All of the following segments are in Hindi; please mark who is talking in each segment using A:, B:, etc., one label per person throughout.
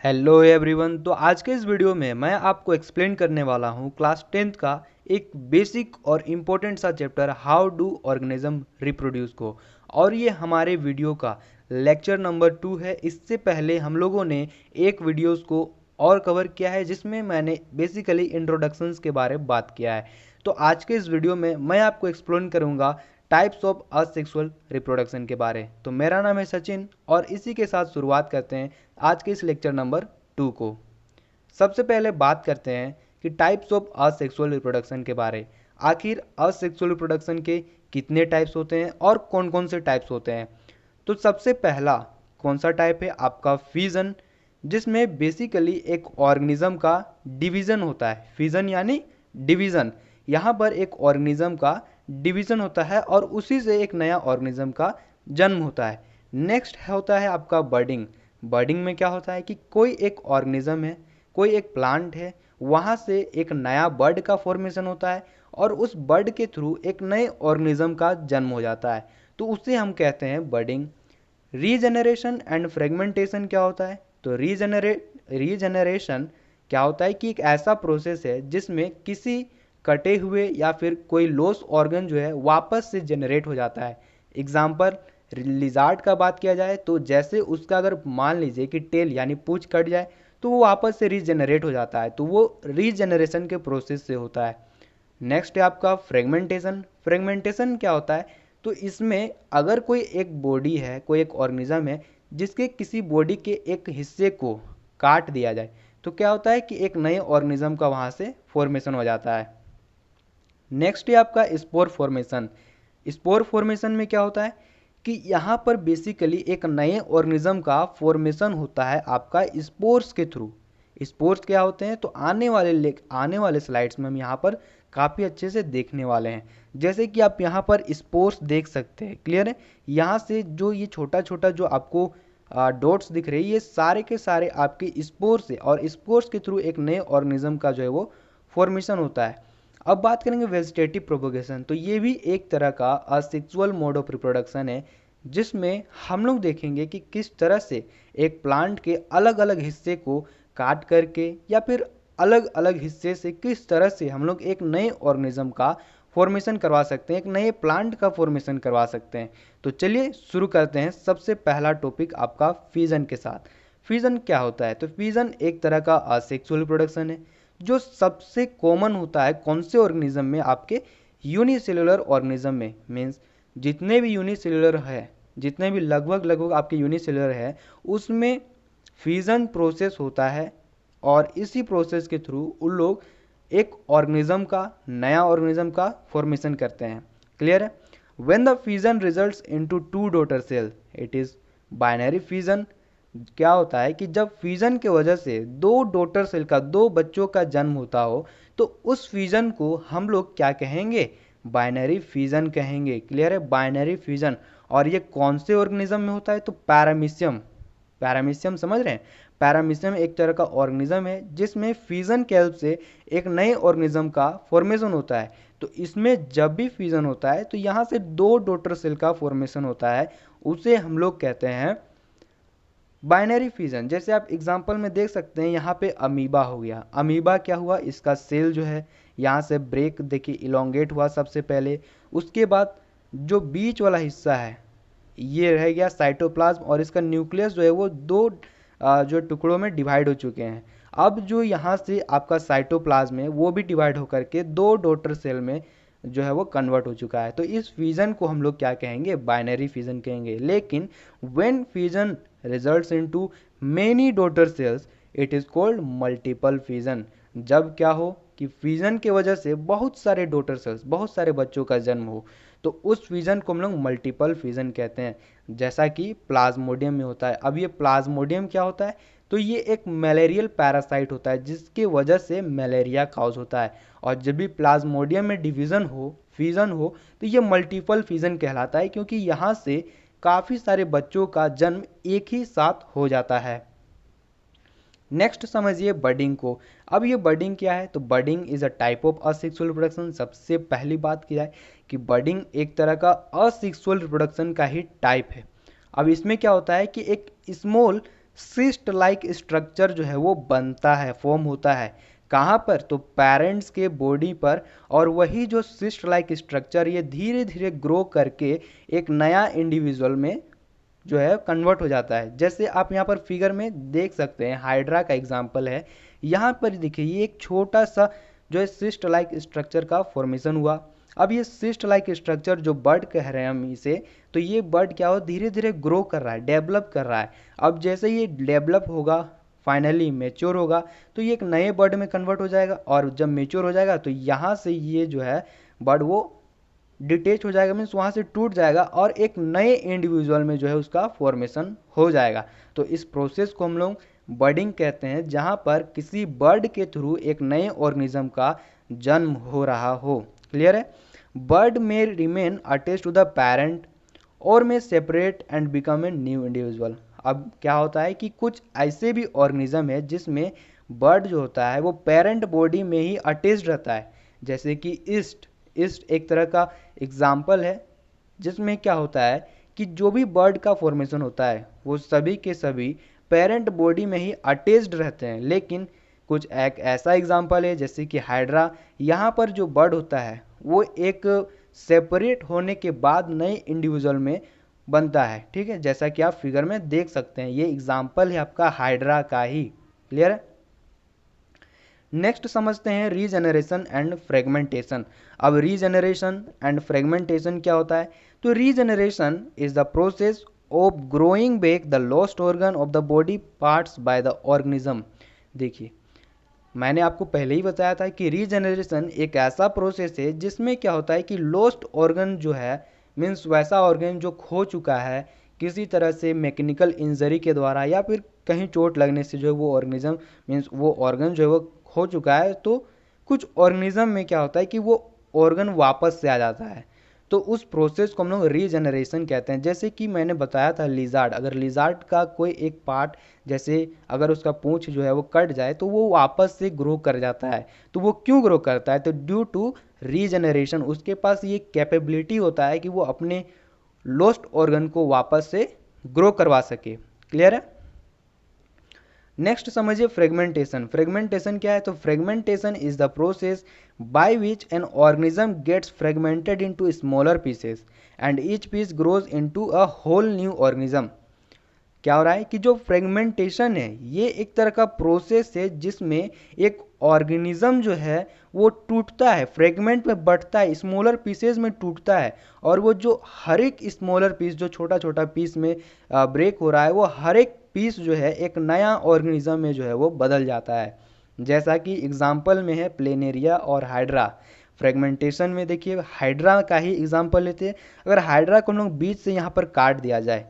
A: Hello everyone. तो आज के इस वीडियो में मैं आपको एक्सप्लेन करने वाला हूँ क्लास 10th का एक बेसिक और इम्पोर्टेंट सा chapter how do organism reproduce को। और ये हमारे वीडियो का लेक्चर नंबर 2 है। इससे पहले हम लोगों ने एक वीडियोस को और कवर किया है जिसमें मैंने बेसिकली इंट्रोडक्शंस के बारे में बात किया है। तो आज के इस वीडियो में मैं आपको एक्सप्लेन करूँगा टाइप्स ऑफ असेक्सुअल रिप्रोडक्शन के बारे। तो मेरा नाम है सचिन और इसी के साथ शुरुआत करते हैं आज के इस लेक्चर नंबर 2 को। सबसे पहले बात करते हैं कि टाइप्स ऑफ असेक्सुअल रिप्रोडक्शन के बारे। आखिर असेक्सुअल रिप्रोडक्शन के कितने टाइप्स होते हैं और कौन कौन से टाइप्स होते हैं। तो सबसे पहला कौन सा टाइप है आपका फिजन, जिसमें बेसिकली एक ऑर्गेनिज्म का डिवीजन होता है। फिजन यानी डिवीजन। यहाँ पर एक ऑर्गेनिज्म का डिवीजन होता है और उसी से एक नया ऑर्गेनिज्म का जन्म होता है। नेक्स्ट होता है आपका बर्डिंग। बर्डिंग में क्या होता है कि कोई एक ऑर्गेनिज्म है, कोई एक प्लांट है, वहाँ से एक नया बर्ड का फॉर्मेशन होता है और उस बर्ड के थ्रू एक नए ऑर्गेनिज्म का जन्म हो जाता है। तो उसे हम कहते हैं बर्डिंग। रीजेनरेशन एंड फ्रेगमेंटेशन क्या होता है? तो रीजेनरेशन क्या होता है कि एक ऐसा प्रोसेस है जिसमें किसी कटे हुए या फिर कोई लॉस ऑर्गन जो है वापस से जनरेट हो जाता है। एग्जाम्पल लिजार्ड का बात किया जाए तो जैसे उसका अगर मान लीजिए कि टेल यानी पूंछ कट जाए तो वो वापस से रीजनरेट हो जाता है। तो वो रीजनरेशन के प्रोसेस से होता है। नेक्स्ट है आपका फ्रेगमेंटेशन। फ्रेगमेंटेशन क्या होता है? तो इसमें अगर कोई एक बॉडी है, कोई एक ऑर्गेनिज्म है जिसके किसी बॉडी के एक हिस्से को काट दिया जाए तो क्या होता है कि एक नए ऑर्गेनिज्म का वहाँ से फॉर्मेशन हो जाता है। नेक्स्ट है आपका स्पोर फॉर्मेशन। स्पोर फॉर्मेशन में क्या होता है कि यहाँ पर बेसिकली एक नए ऑर्गेनिज्म का फॉर्मेशन होता है आपका स्पोर्स के थ्रू। स्पोर्स क्या होते हैं? तो आने वाले स्लाइड्स में हम यहाँ पर काफ़ी अच्छे से देखने वाले हैं। जैसे कि आप यहाँ पर स्पोर्स देख सकते हैं, क्लियर है। यहाँ से जो ये छोटा छोटा जो आपको डॉट्स दिख रहे हैं ये सारे के सारे आपके स्पोर्स से और स्पोर्स के थ्रू एक नए ऑर्गेनिज्म का जो है वो फॉर्मेशन होता है। अब बात करेंगे वेजिटेटिव प्रोपोगेशन। तो ये भी एक तरह का असेक्सुअल मोड ऑफ रिप्रोडक्शन है जिसमें हम लोग देखेंगे कि किस तरह से एक प्लांट के अलग अलग हिस्से को काट करके या फिर अलग अलग हिस्से से किस तरह से हम लोग एक नए ऑर्गेनिज्म का फॉर्मेशन करवा सकते हैं, एक नए प्लांट का फॉर्मेशन करवा सकते हैं। तो चलिए शुरू करते हैं सबसे पहला टॉपिक आपका फ्यूजन के साथ। फ्यूजन क्या होता है? तो फ्यूजन एक तरह का असेक्सुअल रिप्रोडक्शन है जो सबसे कॉमन होता है कौन से ऑर्गेनिज्म में? आपके यूनिसेलुलर ऑर्गेनिज्म में। मीन्स जितने भी यूनिसेलुलर है, जितने भी लगभग लगभग आपके यूनिसेलुलर है उसमें फ्यूजन प्रोसेस होता है और इसी प्रोसेस के थ्रू उन लोग एक ऑर्गेनिज्म का, नया ऑर्गेनिज्म का फॉर्मेशन करते हैं। क्लियर है। When the fusion results into two daughter cell it is binary fusion. क्या होता है कि जब फ्यूजन के वजह से दो डॉटर सेल का, दो बच्चों का जन्म होता हो तो उस फ्यूजन को हम लोग क्या कहेंगे? बाइनरी फ्यूजन कहेंगे। क्लियर है, बाइनरी फ्यूजन। और ये कौन से ऑर्गेनिज्म में होता है? तो पैरामीशियम। पैरामीशियम समझ रहे हैं? पैरामीशियम एक तरह का ऑर्गेनिज्म है जिसमें फ्यूजन के हेल्प से एक नए ऑर्गेनिज्म का फॉर्मेशन होता है। तो इसमें जब भी फ्यूजन होता है तो यहाँ से दो डॉटर सेल का फॉर्मेशन होता है, उसे हम लोग कहते हैं बाइनरी फ्यूजन। जैसे आप एग्जांपल में देख सकते हैं यहाँ पे अमीबा हो गया। अमीबा क्या हुआ? इसका सेल जो है यहाँ से ब्रेक देखिए इलोंगेट हुआ सबसे पहले। उसके बाद जो बीच वाला हिस्सा है ये रह गया साइटोप्लाज्म और इसका न्यूक्लियस जो है वो दो जो टुकड़ों में डिवाइड हो चुके हैं। अब जो यहाँ से आपका साइटोप्लाज्म है वो भी डिवाइड होकर के दो डॉटर सेल में जो है वो कन्वर्ट हो चुका है। तो इस फ्यूजन को हम लोग क्या कहेंगे? बाइनरी फ्यूजन कहेंगे। लेकिन when fusion results into many daughter cells it is called multiple fusion. जब क्या हो कि फ्यूजन के वजह से बहुत सारे डॉटर सेल्स, बहुत सारे बच्चों का जन्म हो तो उस फ्यूजन को हम लोग मल्टीपल फ्यूजन कहते हैं, जैसा कि प्लाज्मोडियम में होता है। अब ये प्लाज्मोडियम क्या होता है? तो ये एक मलेरियल पैरासाइट होता है जिसकी वजह से मलेरिया काउज होता है। और जब भी प्लाज्मोडियम में डिवीजन हो, फ्यूजन हो, तो ये मल्टीपल फ्यूजन कहलाता है क्योंकि यहाँ से काफ़ी सारे बच्चों का जन्म एक ही साथ हो जाता है। नेक्स्ट समझिए बर्डिंग को। अब ये बर्डिंग क्या है? तो budding is a type of asexual reproduction. सबसे पहली बात की जाए कि बर्डिंग एक तरह का असेक्सुअल रिप्रोडक्शन का ही टाइप है। अब इसमें क्या होता है कि एक स्मॉल सिस्ट लाइक स्ट्रक्चर जो है वो बनता है, फॉर्म होता है। कहाँ पर? तो पेरेंट्स के बॉडी पर। और वही जो सिस्ट लाइक स्ट्रक्चर ये धीरे धीरे ग्रो करके एक नया इंडिविजुअल में जो है कन्वर्ट हो जाता है। जैसे आप यहाँ पर फिगर में देख सकते हैं, हाइड्रा का एग्जाम्पल है। यहाँ पर देखिए ये एक छोटा सा जो है सिस्ट लाइक स्ट्रक्चर का फॉर्मेशन हुआ। अब ये सिस्ट लाइक स्ट्रक्चर जो बर्ड कह रहे हैं हम इसे, तो ये बर्ड क्या हो, धीरे धीरे ग्रो कर रहा है, डेवलप कर रहा है। अब जैसे ये डेवलप होगा, फाइनली मेच्योर होगा, तो ये एक नए बर्ड में कन्वर्ट हो जाएगा। और जब मेच्योर हो जाएगा तो यहाँ से ये जो है बर्ड वो डिटेच हो जाएगा, मीन्स वहाँ से टूट जाएगा और एक नए इंडिविजुअल में जो है उसका फॉर्मेशन हो जाएगा। तो इस प्रोसेस को हम लोग बर्डिंग कहते हैं, जहाँ पर किसी बर्ड के थ्रू एक नए ऑर्गेनिज्म का जन्म हो रहा हो। क्लियर है? Bud may remain attached to the parent और may separate and become a new individual. अब क्या होता है कि कुछ ऐसे भी ऑर्गेनिज्म है जिसमें बर्ड जो होता है वो पेरेंट बॉडी में ही अटैच्ड रहता है, जैसे कि ईस्ट एक तरह का एग्जाम्पल है, जिसमें क्या होता है कि जो भी बर्ड का फॉर्मेशन होता है वो सभी के सभी पेरेंट बॉडी में ही अटैच्ड रहते हैं। लेकिन कुछ एक ऐसा एग्जाम्पल है जैसे कि हाइड्रा, यहाँ पर जो बर्ड होता है वो एक सेपरेट होने के बाद नए इंडिविजुअल में बनता है। ठीक है, जैसा कि आप फिगर में देख सकते हैं, ये एग्जाम्पल है आपका हाइड्रा का ही। क्लियर है? नेक्स्ट समझते हैं रीजेनरेशन एंड फ्रेगमेंटेशन। अब रीजेनरेशन एंड फ्रेगमेंटेशन क्या होता है? तो regeneration is the process of growing back the lost organ of the body parts by the organism. देखिए, मैंने आपको पहले ही बताया था कि रीजेनरेशन एक ऐसा प्रोसेस है जिसमें क्या होता है कि लॉस्ट ऑर्गन जो है, मीन्स वैसा ऑर्गन जो खो चुका है किसी तरह से मैकेनिकल इंजरी के द्वारा या फिर कहीं चोट लगने से, जो है वो ऑर्गेनिज्म मीन्स वो ऑर्गन जो है वो खो चुका है। तो कुछ ऑर्गेनिज्म में क्या होता है कि वो ऑर्गन वापस से आ जाता है, तो उस प्रोसेस को हम लोग रीजेनरेशन कहते हैं। जैसे कि मैंने बताया था लिजार्ड, अगर लिजार्ड का कोई एक पार्ट, जैसे अगर उसका पूंछ जो है वो कट जाए तो वो वापस से ग्रो कर जाता है। तो वो क्यों ग्रो करता है? तो ड्यू टू रीजेनरेशन, उसके पास ये कैपेबिलिटी होता है कि वो अपने लॉस्ट ऑर्गन को वापस से ग्रो करवा सके। क्लियर है? नेक्स्ट समझिए फ्रेगमेंटेशन। फ्रेगमेंटेशन क्या है? तो fragmentation is the process by which an organism gets fragmented into smaller pieces and each piece grows into a whole new organism. क्या हो रहा है कि जो फ्रेगमेंटेशन है ये एक तरह का प्रोसेस है जिसमें एक ऑर्गेनिज्म जो है वो टूटता है, फ्रेगमेंट में बढ़ता है, स्मॉलर पीसेस में टूटता है। और वो जो हर एक स्मॉलर पीस जो छोटा छोटा पीस में ब्रेक हो रहा है, वो हर एक पीस जो है एक नया ऑर्गेनिज्म में जो है वो बदल जाता है। जैसा कि एग्जाम्पल में है प्लेनेरिया और हाइड्रा। फ्रेगमेंटेशन में देखिए हाइड्रा का ही एग्जाम्पल लेते हैं। अगर हाइड्रा को हम लोग बीच से यहाँ पर काट दिया जाए,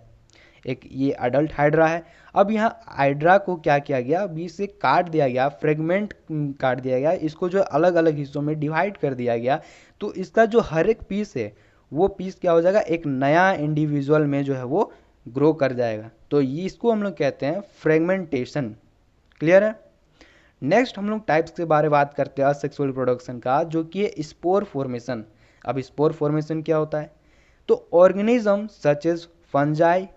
A: एक ये अडल्ट हाइड्रा है, अब यहाँ हाइड्रा को क्या किया गया, बीच से काट दिया गया, फ्रेगमेंट काट दिया गया, इसको जो अलग अलग हिस्सों में डिवाइड कर दिया गया। तो इसका जो हर एक पीस है वो पीस क्या हो जाएगा, एक नया इंडिविजुअल में जो है वो ग्रो कर जाएगा। तो ये इसको हम लोग कहते हैं फ्रेगमेंटेशन। क्लियर है? नेक्स्ट हम लोग टाइप्स के बारे में बात करते हैं असेक्सुअल रिप्रोडक्शन का, जो कि है स्पोर फॉर्मेशन। अब स्पोर फॉर्मेशन क्या होता है? तो ऑर्गेनिज्म सच एज फंजाई,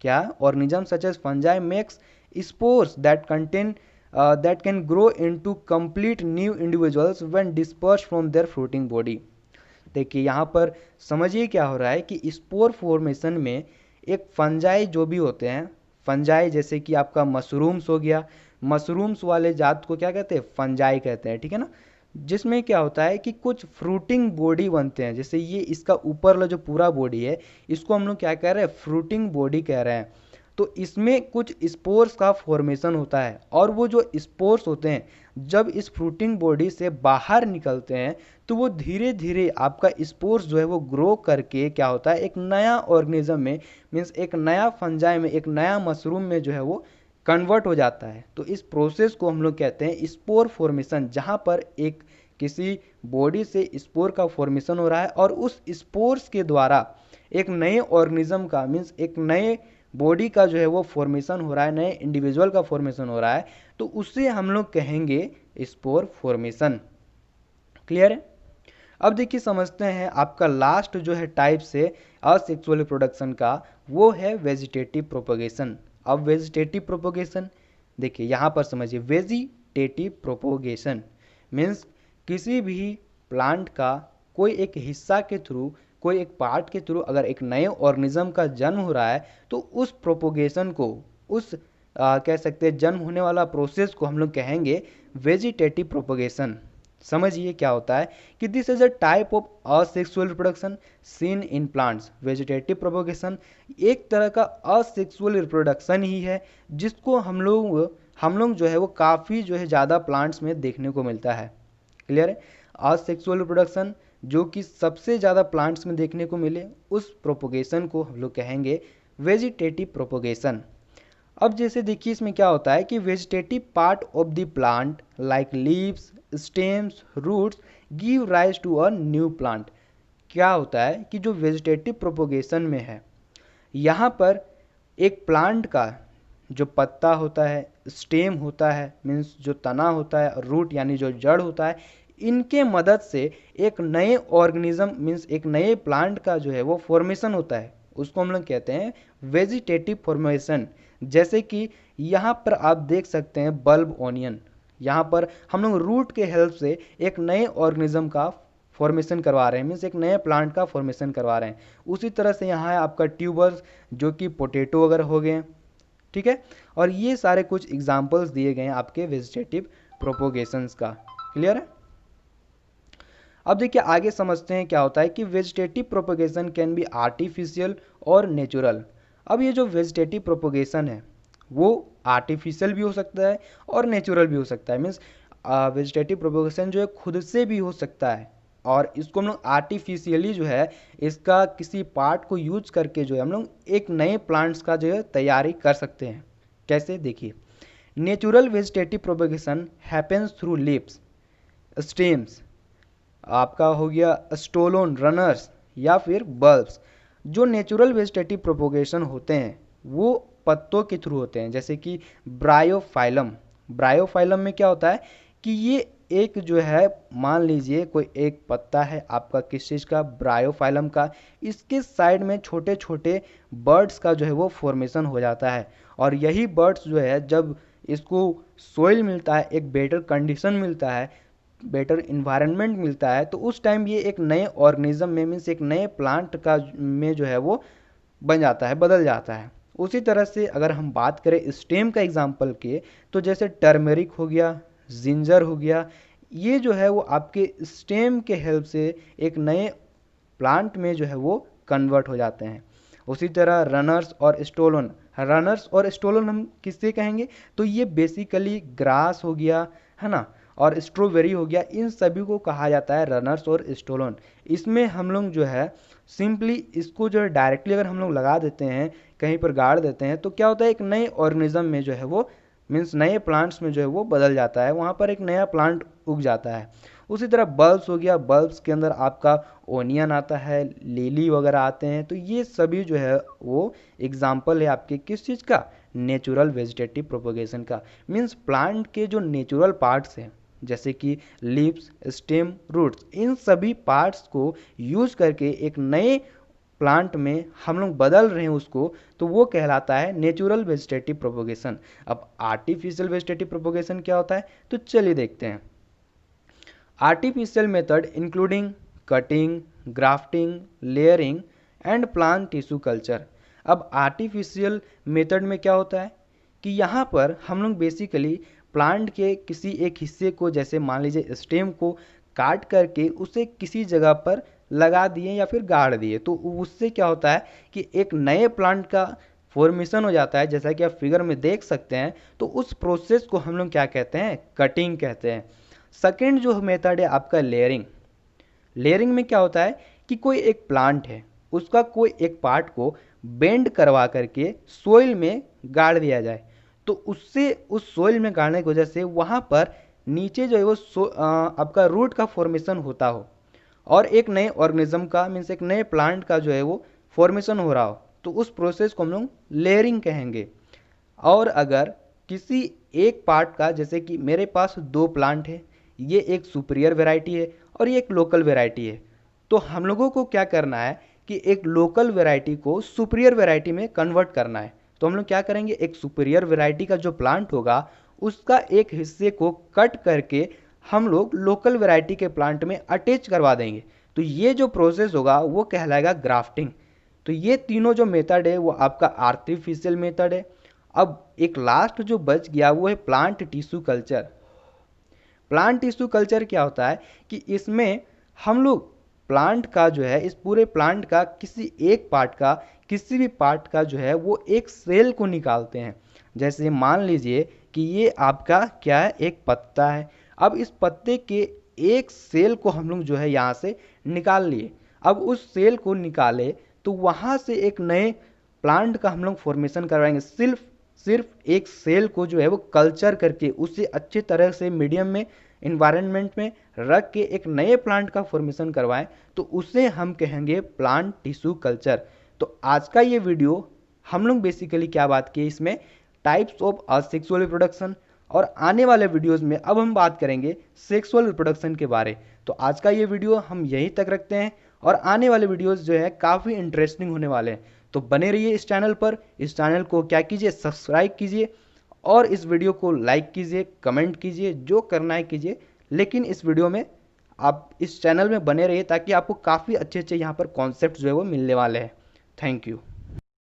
A: क्या organism such as fungi makes spores that contain that can grow into complete new individuals when dispersed from their fruiting body। देखिए यहाँ पर समझिए क्या हो रहा है कि स्पोर फॉर्मेशन में एक फंजाई जो भी होते हैं, फंजाई जैसे कि आपका मशरूम्स हो गया, मशरूम्स वाले जात को क्या कहते हैं, फंजाई कहते हैं। ठीक है ना? जिसमें क्या होता है कि कुछ फ्रूटिंग बॉडी बनते हैं, जैसे ये इसका ऊपर वाला जो पूरा बॉडी है इसको हम लोग क्या कह रहे हैं, फ्रूटिंग बॉडी कह रहे हैं। तो इसमें कुछ स्पोर्स का फॉर्मेशन होता है, और वो जो स्पोर्स होते हैं जब इस फ्रूटिंग बॉडी से बाहर निकलते हैं तो वो धीरे धीरे आपका स्पोर्स जो है वो ग्रो करके क्या होता है, एक नया ऑर्गेनिज्म में, मीन्स एक नया फंजाई में, एक नया मशरूम में जो है वो कन्वर्ट हो जाता है। तो इस प्रोसेस को हम लोग कहते हैं स्पोर फॉर्मेशन, जहाँ पर एक किसी बॉडी से स्पोर का फॉर्मेशन हो रहा है और उस स्पोर्स के द्वारा एक नए ऑर्गेनिज्म का, मीन्स एक नए बॉडी का जो है वो फॉर्मेशन हो रहा है, नए इंडिविजुअल का फॉर्मेशन हो रहा है, तो उसे हम लोग कहेंगे स्पोर फॉर्मेशन। क्लियर है? अब देखिए समझते हैं आपका लास्ट जो है टाइप से असेक्सुअल रिप्रोडक्शन का, वो है वेजिटेटिव प्रोपगेशन। अब वेजिटेटिव प्रोपोगेशन, देखिए यहाँ पर समझिए, वेजिटेटिव प्रोपोगेशन मीन्स किसी भी प्लांट का कोई एक हिस्सा के थ्रू, कोई एक पार्ट के थ्रू अगर एक नए ऑर्गेनिज्म का जन्म हो रहा है तो उस प्रोपोगेशन को, उस कह सकते हैं जन्म होने वाला प्रोसेस को हम लोग कहेंगे वेजिटेटिव प्रोपोगेशन। समझिए क्या होता है कि this is a type of asexual reproduction seen in plants. Vegetative propagation एक तरह का असेक्सुअल रिप्रोडक्शन ही है जिसको हम लोग जो है वो काफ़ी जो है ज़्यादा प्लांट्स में देखने को मिलता है। क्लियर है? असेक्सुअल रिप्रोडक्शन जो कि सबसे ज़्यादा प्लांट्स में देखने को मिले, उस प्रोपोगेशन को हम लोग कहेंगे वेजिटेटिव प्रोपोगेशन। अब जैसे देखिए इसमें क्या होता है कि vegetative part of the plant like leaves, stems, roots give rise to a new plant. क्या होता है कि जो वेजिटेटिव प्रोपोगेशन में है, यहाँ पर एक प्लांट का जो पत्ता होता है, स्टेम होता है मीन्स जो तना होता है, और रूट यानी जो जड़ होता है, इनके मदद से एक नए ऑर्गेनिज्म मीन्स एक नए प्लांट का जो है वो फॉर्मेशन होता है, उसको हम लोग कहते हैं वेजिटेटिव फॉर्मेशन। जैसे कि यहाँ पर आप देख सकते हैं बल्ब ओनियन, यहाँ पर हम लोग रूट के हेल्प से एक नए ऑर्गेनिज्म का फॉर्मेशन करवा रहे हैं, मीन्स एक नए प्लांट का फॉर्मेशन करवा रहे हैं। उसी तरह से यहाँ है आपका ट्यूबर्स जो कि पोटैटो वगैरह हो गए, ठीक है। और ये सारे कुछ एग्जाम्पल्स दिए गए हैं आपके वेजिटेटिव प्रोपोगेशंस का। क्लियर है? अब देखिए आगे समझते हैं क्या होता है कि vegetative propagation can be artificial और नेचुरल। अब ये जो वेजिटेटिव प्रोपोगेशन है वो आर्टिफिशियल भी हो सकता है और नेचुरल भी हो सकता है। मीन्स वेजिटेटिव प्रोपोगेशन जो है खुद से भी हो सकता है, और इसको हम लोग आर्टिफिशियली जो है इसका किसी पार्ट को यूज करके जो है हम लोग एक नए प्लांट्स का जो है तैयारी कर सकते हैं। कैसे? देखिए, natural vegetative propagation happens through leaves, stems, आपका हो गया स्टोलोन, रनर्स या फिर बल्ब्स। जो नेचुरल वेजिटेटिव प्रोपोगेशन होते हैं वो पत्तों के थ्रू होते हैं, जैसे कि ब्रायोफाइलम। ब्रायोफाइलम में क्या होता है कि ये एक जो है, मान लीजिए कोई एक पत्ता है आपका किस चीज़ का, ब्रायोफाइलम का, इसके साइड में छोटे छोटे बर्ड्स का जो है वो फॉर्मेशन हो जाता है। और यही बर्ड्स जो है जब इसको सोइल मिलता है, एक बेटर कंडीशन मिलता है, बेटर इन्वायरमेंट मिलता है, तो उस टाइम ये एक नए ऑर्गेनिज्म में मीन्स एक नए प्लांट का में जो है वो बन जाता है, बदल जाता है। उसी तरह से अगर हम बात करें स्टेम का एग्जांपल के, तो जैसे टर्मेरिक हो गया, जिंजर हो गया, ये जो है वो आपके स्टेम के हेल्प से एक नए प्लांट में जो है वो कन्वर्ट हो जाते हैं। उसी तरह रनर्स और स्टोलन, रनर्स और स्टोलन हम किससे कहेंगे, तो ये बेसिकली ग्रास हो गया है ना, और स्ट्रॉबेरी हो गया, इन सभी को कहा जाता है रनर्स और स्टोलन। इसमें हम लोग जो है सिंपली इसको जो है डायरेक्टली अगर हम लोग लगा देते हैं, कहीं पर गाड़ देते हैं, तो क्या होता है एक नए ऑर्गेनिज्म में जो है वो मीन्स नए प्लांट्स में जो है वो बदल जाता है, वहाँ पर एक नया प्लांट उग जाता है। उसी तरह बल्ब्स हो गया, बल्ब्स के अंदर आपका ओनियन आता है, लिली वगैरह आते हैं, तो ये सभी जो है वो एग्जाम्पल है आपके किस चीज़ का, नेचुरल वेजिटेटिव प्रोपोगेशन का। मीन्स प्लांट के जो नेचुरल पार्ट्स हैं जैसे कि लीव्स, स्टेम, रूट्स, इन सभी पार्ट्स को यूज करके एक नए प्लांट में हम लोग बदल रहे हैं उसको, तो वो कहलाता है नेचुरल वेजिटेटिव प्रोपोगेशन। अब आर्टिफिशियल वेजिटेटिव प्रोपोगेशन क्या होता है, तो चलिए देखते हैं। Artificial method including cutting, grafting, layering and plant tissue culture. अब आर्टिफिशियल मेथड में क्या होता है कि यहाँ पर हम लोग बेसिकली प्लांट के किसी एक हिस्से को, जैसे मान लीजिए स्टेम को काट करके उसे किसी जगह पर लगा दिए या फिर गाड़ दिए, तो उससे क्या होता है कि एक नए प्लांट का फॉर्मेशन हो जाता है, जैसा कि आप फिगर में देख सकते हैं। तो उस प्रोसेस को हम लोग क्या कहते हैं, कटिंग कहते हैं। सेकेंड जो मेथड है आपका लेयरिंग। लेयरिंग में क्या होता है कि कोई एक प्लांट है, उसका कोई एक पार्ट को बेंड करवा करके सोइल में गाड़ दिया जाए, तो उससे उस सोइल में गाड़ने की वजह से वहाँ पर नीचे जो है वो आपका रूट का फॉर्मेशन होता हो, और एक नए ऑर्गेनिज्म का मीन्स एक नए प्लांट का जो है वो फॉर्मेशन हो रहा हो, तो उस प्रोसेस को हम लोग लेयरिंग कहेंगे। और अगर किसी एक पार्ट का, जैसे कि मेरे पास दो प्लांट है, ये एक सुपीरियर वेराइटी है और ये एक लोकल वेराइटी है, तो हम लोगों को क्या करना है कि एक लोकल वेराइटी को सुपीरियर वेराइटी में कन्वर्ट करना है। तो हम लोग क्या करेंगे, एक सुपीरियर वैरायटी का जो प्लांट होगा उसका एक हिस्से को कट करके हम लोग लोकल वैरायटी के प्लांट में अटैच करवा देंगे। तो ये जो प्रोसेस होगा वो कहलाएगा ग्राफ्टिंग। तो ये तीनों जो मेथड है वो आपका आर्टिफिशियल मेथड है। अब एक लास्ट जो बच गया वो है plant tissue culture. Plant tissue culture क्या होता है कि इसमें हम लोग प्लांट का जो है, इस पूरे प्लांट का किसी एक पार्ट का, किसी भी पार्ट का जो है वो एक सेल को निकालते हैं। जैसे मान लीजिए कि ये आपका क्या है, एक पत्ता है। अब इस पत्ते के एक सेल को हम लोग जो है यहाँ से निकाल लिए। अब उस सेल को निकाले तो वहाँ से एक नए प्लांट का हम लोग फॉर्मेशन करवाएंगे। सिर्फ एक सेल को जो है वो कल्चर करके उसे अच्छे तरह से मीडियम में, इन्वायरमेंट में रख के एक नए प्लांट का फॉर्मेशन करवाएं, तो उसे हम कहेंगे प्लांट टिश्यू कल्चर। तो आज का ये वीडियो हम लोग बेसिकली क्या बात की, इसमें टाइप्स ऑफ असेक्सुअल रिप्रोडक्शन, और आने वाले वीडियोस में अब हम बात करेंगे सेक्सुअल रिप्रोडक्शन के बारे। तो आज का ये वीडियो हम यहीं तक रखते हैं, और आने वाले वीडियोस जो है काफ़ी इंटरेस्टिंग होने वाले हैं। तो बने रहिए इस चैनल पर। इस चैनल को क्या कीजिए, सब्सक्राइब कीजिए, और इस वीडियो को लाइक कीजिए, कमेंट कीजिए, जो करना है कीजिए। लेकिन इस वीडियो में आप इस चैनल में बने रहिए ताकि आपको काफ़ी अच्छे यहाँ पर कॉन्सेप्ट जो है वो मिलने वाले हैं। Thank you.